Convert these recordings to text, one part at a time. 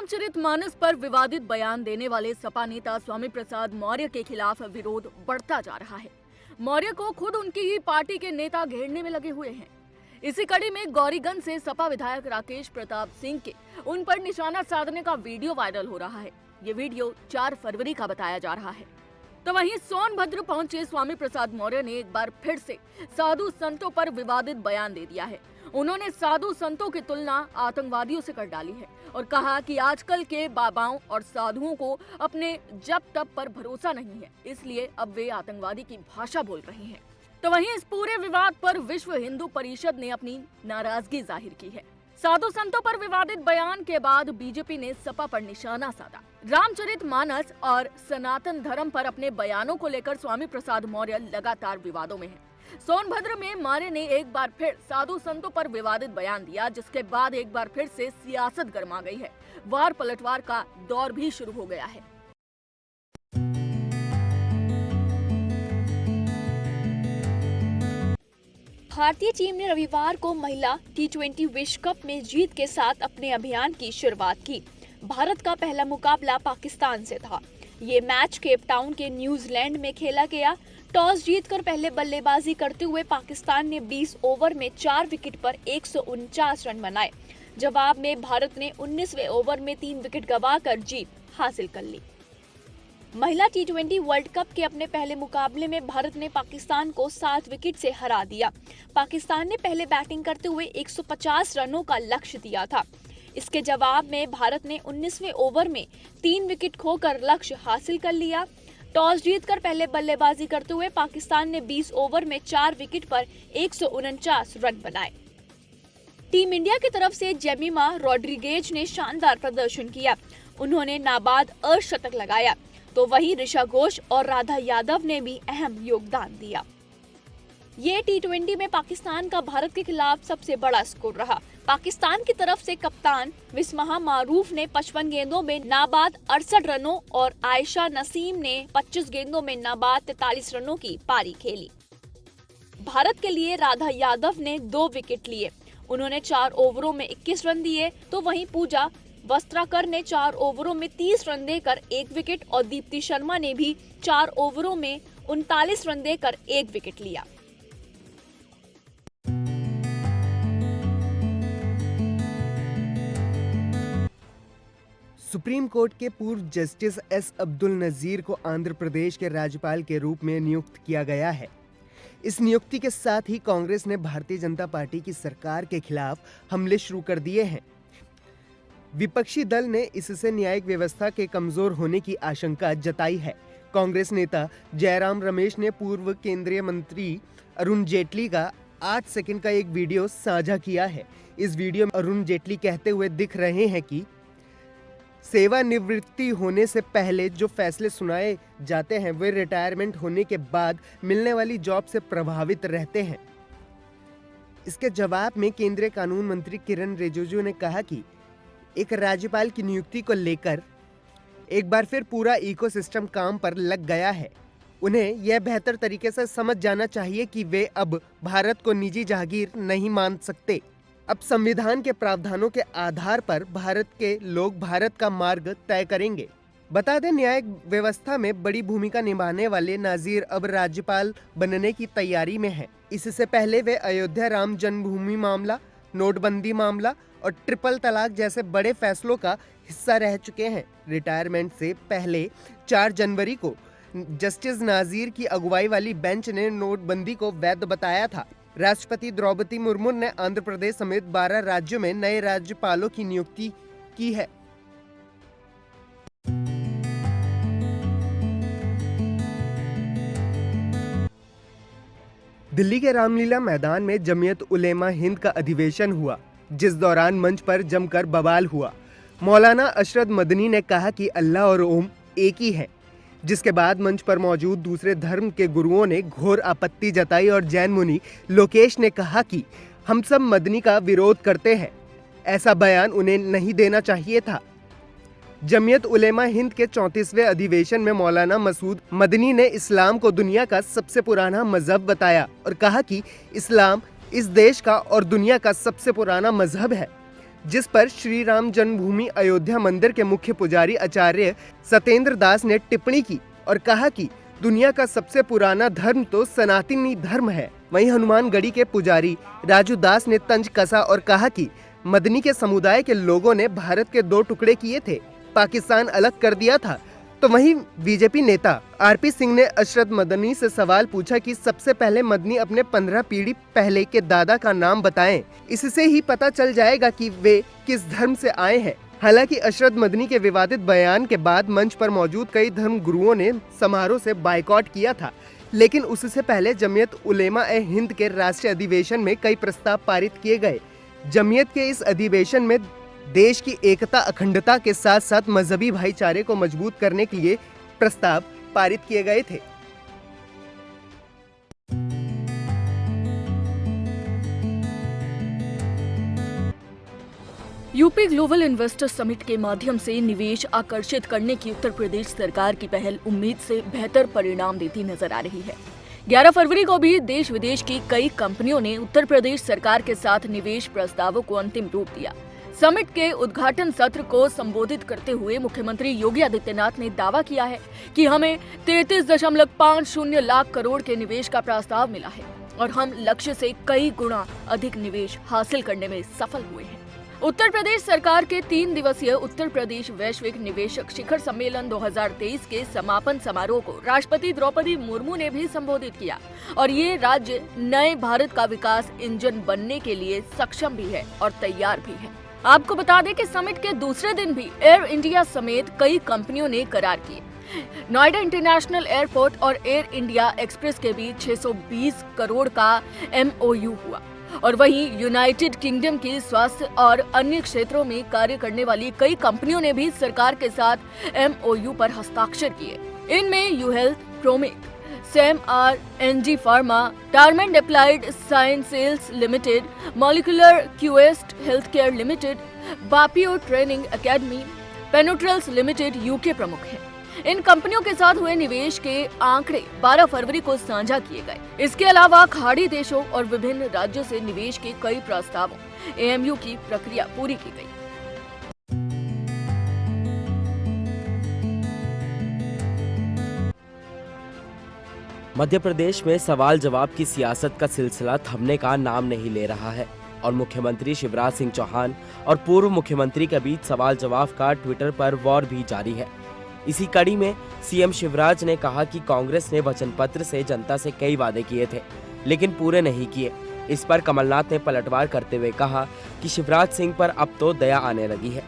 रामचरितमानस पर विवादित बयान देने वाले सपा नेता स्वामी प्रसाद मौर्य के खिलाफ विरोध बढ़ता जा रहा है। मौर्य को खुद उनकी ही पार्टी के नेता घेरने में लगे हुए हैं। इसी कड़ी में गौरीगंज से सपा विधायक राकेश प्रताप सिंह के उन पर निशाना साधने का वीडियो वायरल हो रहा है। ये वीडियो 4 फरवरी का बताया जा रहा है। तो वहीं सोनभद्र पहुंचे स्वामी प्रसाद मौर्य ने एक बार फिर से साधु संतों पर विवादित बयान दे दिया है। उन्होंने साधु संतों की तुलना आतंकवादियों से कर डाली है और कहा कि आजकल के बाबाओं और साधुओं को अपने जप तप पर भरोसा नहीं है, इसलिए अब वे आतंकवादी की भाषा बोल रहे हैं। तो वहीं इस पूरे विवाद पर विश्व हिंदू परिषद ने अपनी नाराजगी जाहिर की है। साधु संतों पर विवादित बयान के बाद बीजेपी ने सपा पर निशाना साधा। रामचरितमानस और सनातन धर्म पर अपने बयानों को लेकर स्वामी प्रसाद मौर्य लगातार विवादों में हैं। सोनभद्र में मौर्य ने एक बार फिर साधु संतों पर विवादित बयान दिया, जिसके बाद एक बार फिर से सियासत गर्मा गई है। वार पलटवार का दौर भी शुरू हो गया है। भारतीय टीम ने रविवार को महिला T20 विश्व कप में जीत के साथ अपने अभियान की शुरुआत की। भारत का पहला मुकाबला पाकिस्तान से था। ये मैच केप टाउन के न्यूजीलैंड में खेला गया। टॉस जीतकर पहले बल्लेबाजी करते हुए पाकिस्तान ने 20 ओवर में 4 विकेट पर 149 रन बनाए। जवाब में भारत ने 19वें ओवर में 3 विकेट गंवाकर जीत हासिल कर ली। महिला T20 वर्ल्ड कप के अपने पहले मुकाबले में भारत ने पाकिस्तान को 7 विकेट से हरा दिया। पाकिस्तान ने पहले बैटिंग करते हुए 150 रनों का लक्ष्य दिया था। इसके जवाब में भारत ने 19वें ओवर में 3 विकेट खोकर लक्ष्य हासिल कर लिया। टॉस जीतकर पहले बल्लेबाजी करते हुए पाकिस्तान ने 20 ओवर में 4 विकेट पर 149 रन बनाए। टीम इंडिया की तरफ से जेमिमा रॉड्रिगेज ने शानदार प्रदर्शन किया। उन्होंने नाबाद अर्धशतक लगाया, तो वहीं ऋषा घोष और राधा यादव ने भी अहम योगदान दिया। ये T20 में पाकिस्तान का भारत के खिलाफ सबसे बड़ा स्कोर रहा। पाकिस्तान की तरफ से कप्तान विस्महा मारूफ ने 55 गेंदों में नाबाद 68 रनों और आयशा नसीम ने 25 गेंदों में नाबाद 43 रनों की पारी खेली। भारत के लिए राधा यादव ने 2 विकेट लिए। उन्होंने 4 ओवरों में 21 रन दिए, तो वहीं पूजा वस्त्राकर ने 4 ओवरों में 30 रन देकर 1 विकेट और दीप्ति शर्मा ने भी 4 ओवरों में 39 रन देकर 1 विकेट लिया। सुप्रीम कोर्ट के पूर्व जस्टिस एस अब्दुल नजीर को आंध्र प्रदेश के राज्यपाल के रूप में नियुक्त किया गया है। इस नियुक्ति के साथ ही कांग्रेस ने भारतीय जनता पार्टी की सरकार के खिलाफ हमले शुरू कर दिए हैं। विपक्षी दल ने इससे न्यायिक व्यवस्था के कमजोर होने की आशंका जताई है। कांग्रेस नेता जयराम रमेश ने पूर्व केंद्रीय मंत्री अरुण जेटली का 8 सेकंड का एक वीडियो साझा किया है। इस वीडियो में अरुण जेटली कहते हुए दिख रहे हैं कि सेवानिवृत्ति होने से पहले जो फैसले सुनाए जाते हैं वे रिटायरमेंट होने के बाद मिलने वाली जॉब से प्रभावित रहते हैं। इसके जवाब में केंद्रीय कानून मंत्री किरण रिजिजू ने कहा कि एक राज्यपाल की नियुक्ति को लेकर एक बार फिर पूरा इकोसिस्टम काम पर लग गया है। उन्हें यह बेहतर तरीके से समझ जाना चाहिए कि वे अब भारत को निजी जागीर नहीं मान सकते। अब संविधान के प्रावधानों के आधार पर भारत के लोग भारत का मार्ग तय करेंगे। बता दें, न्यायिक व्यवस्था में बड़ी भूमिका निभाने वाले नाजीर अब राज्यपाल बनने की तैयारी में हैं। इससे पहले वे अयोध्या राम जन्मभूमि मामला, नोटबंदी मामला और ट्रिपल तलाक जैसे बड़े फैसलों का हिस्सा रह चुके हैं। रिटायरमेंट से पहले 4 जनवरी को जस्टिस नाजीर की अगुवाई वाली बेंच ने नोटबंदी को वैध बताया था। राष्ट्रपति द्रौपदी मुर्मू ने आंध्र प्रदेश समेत 12 राज्यों में नए राज्यपालों की नियुक्ति की है। दिल्ली के रामलीला मैदान में जमीयत उलेमा हिंद का अधिवेशन हुआ, जिस दौरान मंच पर जमकर बवाल हुआ। मौलाना अशरद मदनी ने कहा कि अल्लाह और ओम एक ही है, जिसके बाद मंच पर मौजूद दूसरे धर्म के गुरुओं ने घोर आपत्ति जताई और जैन मुनि लोकेश ने कहा कि हम सब मदनी का विरोध करते हैं। ऐसा बयान उन्हें नहीं देना चाहिए था। जमीयत उलेमा हिंद के 34वें अधिवेशन में मौलाना मसूद मदनी ने इस्लाम को दुनिया का सबसे पुराना मजहब बताया और कहा कि इस्लाम इस देश का और दुनिया का सबसे पुराना मजहब है। जिस पर श्री राम जन्मभूमि अयोध्या मंदिर के मुख्य पुजारी आचार्य सत्येंद्र दास ने टिप्पणी की और कहा कि दुनिया का सबसे पुराना धर्म तो सनातनी धर्म है। वहीं हनुमानगढ़ी के पुजारी राजू दास ने तंज कसा और कहा कि मदनी के समुदाय के लोगों ने भारत के 2 टुकड़े किए थे, पाकिस्तान अलग कर दिया था। तो वहीं बीजेपी नेता आरपी सिंह ने अशरद मदनी से सवाल पूछा कि सबसे पहले मदनी अपने 15 पीढ़ी पहले के दादा का नाम बताएं, इससे ही पता चल जाएगा कि वे किस धर्म से आए हैं। हालांकि अशरद मदनी के विवादित बयान के बाद मंच पर मौजूद कई धर्म गुरुओं ने समारोह से बायकॉट किया था, लेकिन उससे पहले जमीयत उलेमा ए हिंद के राष्ट्रीय अधिवेशन में कई प्रस्ताव पारित किए गए। जमीयत के इस अधिवेशन में देश की एकता अखंडता के साथ साथ मजहबी भाईचारे को मजबूत करने के लिए प्रस्ताव पारित किए गए थे। यूपी ग्लोबल इन्वेस्टर समिट के माध्यम से निवेश आकर्षित करने की उत्तर प्रदेश सरकार की पहल उम्मीद से बेहतर परिणाम देती नजर आ रही है। 11 फरवरी को भी देश विदेश की कई कंपनियों ने उत्तर प्रदेश सरकार के साथ निवेश प्रस्तावों को अंतिम रूप दिया। समिट के उद्घाटन सत्र को संबोधित करते हुए मुख्यमंत्री योगी आदित्यनाथ ने दावा किया है कि हमें 33.50 लाख करोड़ के निवेश का प्रस्ताव मिला है और हम लक्ष्य से कई गुना अधिक निवेश हासिल करने में सफल हुए हैं। उत्तर प्रदेश सरकार के 3 दिवसीय उत्तर प्रदेश वैश्विक निवेशक शिखर सम्मेलन 2023 के समापन समारोह को राष्ट्रपति द्रौपदी मुर्मू ने भी संबोधित किया और ये राज्य नए भारत का विकास इंजन बनने के लिए सक्षम भी है और तैयार भी है। आपको बता दें कि समिट के दूसरे दिन भी एयर इंडिया समेत कई कंपनियों ने करार किए। नोएडा इंटरनेशनल एयरपोर्ट और एयर इंडिया एक्सप्रेस के बीच 620 करोड़ का MOU हुआ और वहीं यूनाइटेड किंगडम की स्वास्थ्य और अन्य क्षेत्रों में कार्य करने वाली कई कंपनियों ने भी सरकार के साथ MOU पर हस्ताक्षर किए। इनमें यू हेल्थ, प्रोमेक, CMR, NG फार्मा, टारमेंट applied sciences limited, molecular quest healthcare limited, BAPIO training academy, पेनोट्रल्स लिमिटेड UK प्रमुख हैं। इन कंपनियों के साथ हुए निवेश के आंकड़े 12 फरवरी को साझा किए गए। इसके अलावा खाड़ी देशों और विभिन्न राज्यों से निवेश के कई प्रस्तावों AMU की प्रक्रिया पूरी की गई। मध्य प्रदेश में सवाल जवाब की सियासत का सिलसिला थमने का नाम नहीं ले रहा है और मुख्यमंत्री शिवराज सिंह चौहान और पूर्व मुख्यमंत्री के बीच सवाल जवाब का ट्विटर पर वॉर भी जारी है। इसी कड़ी में सीएम शिवराज ने कहा कि कांग्रेस ने वचन पत्र से जनता से कई वादे किए थे लेकिन पूरे नहीं किए। इस पर कमलनाथ ने पलटवार करते हुए कहा कि शिवराज सिंह पर अब तो दया आने लगी है।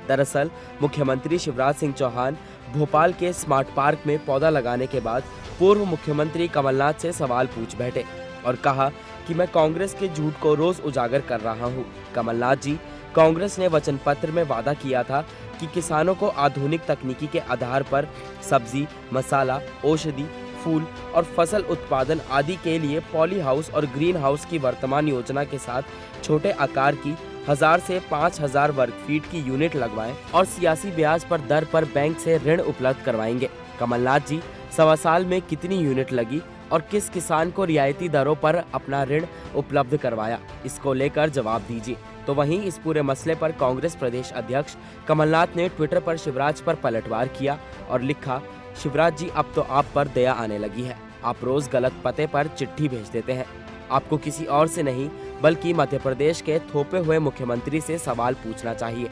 दरअसल मुख्यमंत्री शिवराज सिंह चौहान भोपाल के स्मार्ट पार्क में पौधा लगाने के बाद पूर्व मुख्यमंत्री कमलनाथ से सवाल पूछ बैठे और कहा कि मैं कांग्रेस के झूठ को रोज उजागर कर रहा हूं। कमलनाथ जी, कांग्रेस ने वचन पत्र में वादा किया था कि किसानों को आधुनिक तकनीकी के आधार पर सब्जी, मसाला, औषधि, फूल और फसल उत्पादन आदि के लिए पॉली हाउस और ग्रीन हाउस की वर्तमान योजना के साथ छोटे आकार की 1000 से 5000 वर्ग फीट की यूनिट लगवाएं और सियासी ब्याज पर दर पर बैंक से ऋण उपलब्ध करवाएंगे। कमलनाथ जी, 1.25 साल में कितनी यूनिट लगी और किस किसान को रियायती दरों पर अपना ऋण उपलब्ध करवाया, इसको लेकर जवाब दीजिए। तो वहीं इस पूरे मसले पर कांग्रेस प्रदेश अध्यक्ष कमलनाथ ने ट्विटर पर शिवराज पर पलटवार किया और लिखा, शिवराज जी, अब तो आप पर दया आने लगी है। आप रोज गलत पते पर चिट्ठी भेज देते हैं। आपको किसी और से नहीं बल्कि मध्य प्रदेश के थोपे हुए मुख्यमंत्री से सवाल पूछना चाहिए।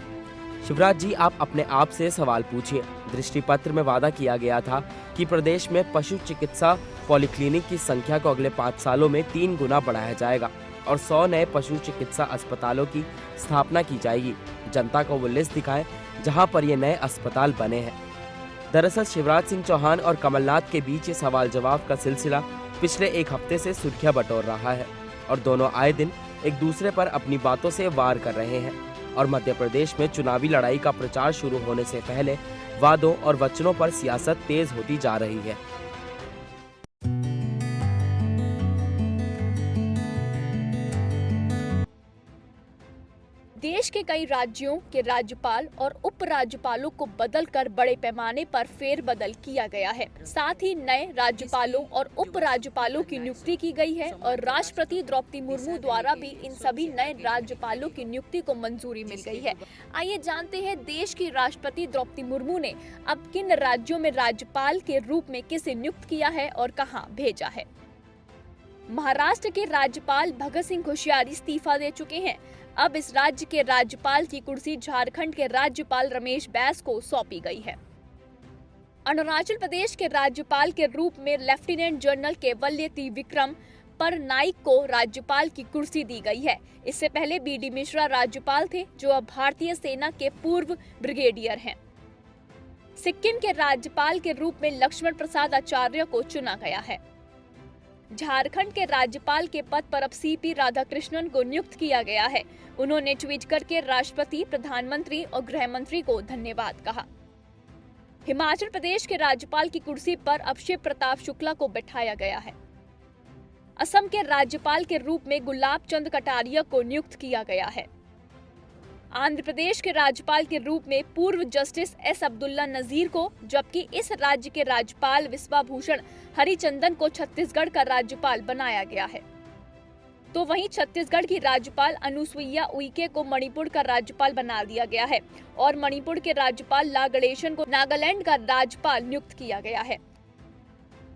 शिवराज जी, आप अपने आप से सवाल पूछिए। दृष्टि पत्र में वादा किया गया था कि प्रदेश में पशु चिकित्सा पॉलीक्लिनिक की संख्या को अगले 5 सालों में 3 गुना बढ़ाया जाएगा और 100 नए पशु चिकित्सा अस्पतालों की स्थापना की जाएगी। जनता को वो लिस्ट दिखाएं जहां पर ये नए अस्पताल बने हैं। दरअसल शिवराज सिंह चौहान और कमलनाथ के बीच ये सवाल जवाब का सिलसिला पिछले 1 हफ्ते से सुर्खियां बटोर रहा है और दोनों आए दिन एक दूसरे पर अपनी बातों से वार कर रहे हैं और मध्य प्रदेश में चुनावी लड़ाई का प्रचार शुरू होने से पहले वादों और वचनों पर सियासत तेज होती जा रही है। देश के कई राज्यों के राज्यपाल और उपराज्यपालों को बदलकर बड़े पैमाने पर फेरबदल किया गया है। साथ ही नए राज्यपालों और उपराज्यपालों की नियुक्ति की गई है और राष्ट्रपति द्रौपदी मुर्मू द्वारा भी इन सभी नए राज्यपालों की नियुक्ति को मंजूरी मिल गई है। आइए जानते हैं देश की राष्ट्रपति द्रौपदी मुर्मू ने अब किन राज्यों में राज्यपाल के रूप में किसे नियुक्त किया है और कहां भेजा है। महाराष्ट्र के राज्यपाल भगत सिंह कोश्यारी इस्तीफा दे चुके हैं। अब इस राज्य के राज्यपाल की कुर्सी झारखंड के राज्यपाल रमेश बैस को सौंपी गई है। अरुणाचल प्रदेश के राज्यपाल के रूप में लेफ्टिनेंट जनरल केवल्य त्रिविक्रम परनाइक को राज्यपाल की कुर्सी दी गई है। इससे पहले बीडी मिश्रा राज्यपाल थे, जो अब भारतीय सेना के पूर्व ब्रिगेडियर हैं। सिक्किम के राज्यपाल के रूप में लक्ष्मण प्रसाद आचार्य को चुना गया है। झारखंड के राज्यपाल के पद पर अब सीपी राधाकृष्णन को नियुक्त किया गया है। उन्होंने ट्वीट करके राष्ट्रपति, प्रधानमंत्री और गृह मंत्री को धन्यवाद कहा। हिमाचल प्रदेश के राज्यपाल की कुर्सी पर अब शिव प्रताप शुक्ला को बैठाया गया है। असम के राज्यपाल के रूप में गुलाब चंद कटारिया को नियुक्त किया गया है। आंध्र प्रदेश के राज्यपाल के रूप में पूर्व जस्टिस एस अब्दुल्ला नजीर को, जबकि इस राज्य के राज्यपाल विश्वाभूषण हरिचंदन को छत्तीसगढ़ का राज्यपाल बनाया गया है। तो वहीं छत्तीसगढ़ की राज्यपाल अनुसुईया उइके को मणिपुर का राज्यपाल बना दिया गया है और मणिपुर के राज्यपाल ला गणेशन को नागालैंड का राज्यपाल नियुक्त किया गया है।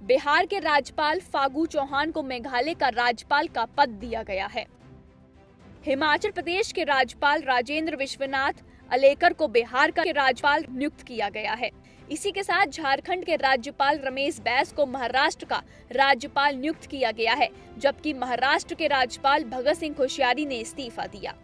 बिहार के राज्यपाल फागू चौहान को मेघालय का राज्यपाल का पद दिया गया है। हिमाचल प्रदेश के राज्यपाल राजेंद्र विश्वनाथ अलेकर को बिहार का राज्यपाल नियुक्त किया गया है। इसी के साथ झारखंड के राज्यपाल रमेश बैस को महाराष्ट्र का राज्यपाल नियुक्त किया गया है, जबकि महाराष्ट्र के राज्यपाल भगत सिंह कोश्यारी ने इस्तीफा दिया।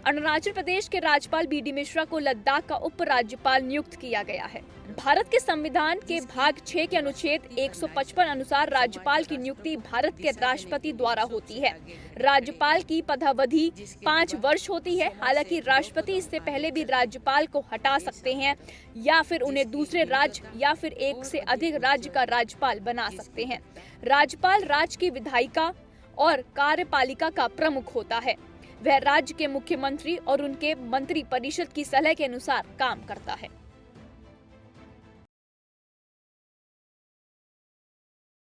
अरुणाचल प्रदेश के राज्यपाल बीडी मिश्रा को लद्दाख का उपराज्यपाल नियुक्त किया गया है। भारत के संविधान के भाग 6 के अनुच्छेद 155 अनुसार राज्यपाल की नियुक्ति भारत के राष्ट्रपति द्वारा होती है। राज्यपाल की पदावधि 5 वर्ष होती है। हालांकि राष्ट्रपति इससे पहले भी राज्यपाल को हटा सकते हैं या फिर उन्हें दूसरे राज्य या फिर एक से अधिक राज्य का राज्यपाल बना सकते हैं। राज्यपाल राज्य की विधायिका और कार्यपालिका का प्रमुख होता है। वह राज्य के मुख्यमंत्री और उनके मंत्री परिषद की सलाह के अनुसार काम करता है।